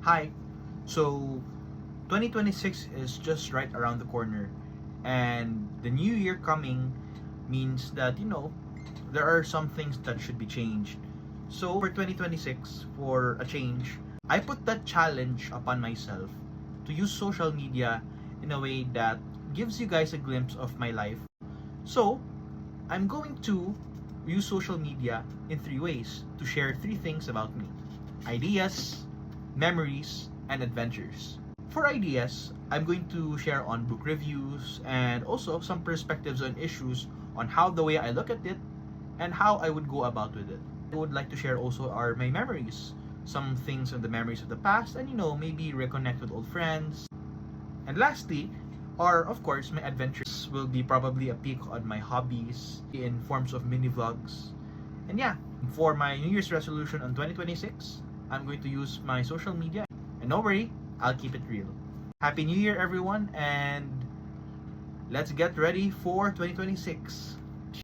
Hi. So, 2026 is just right around the corner, and the new year coming means that, there are some things that should be changed. So, for 2026, for a change, I put that challenge upon myself to use social media in a way that gives you guys a glimpse of my life. So, I'm going to use social media in three ways to share three things about me: ideas, memories, and adventures. For ideas, I'm going to share on book reviews and also some perspectives on issues on how the way I look at it and how I would go about with it. I would like to share also are my memories, some things on the memories of the past, and maybe reconnect with old friends. And lastly, are of course my adventures will be probably a peek on my hobbies in forms of mini vlogs. And yeah, for my New Year's resolution on 2026, I'm going to use my social media. And don't worry, I'll keep it real. Happy New Year, everyone, and let's get ready for 2026.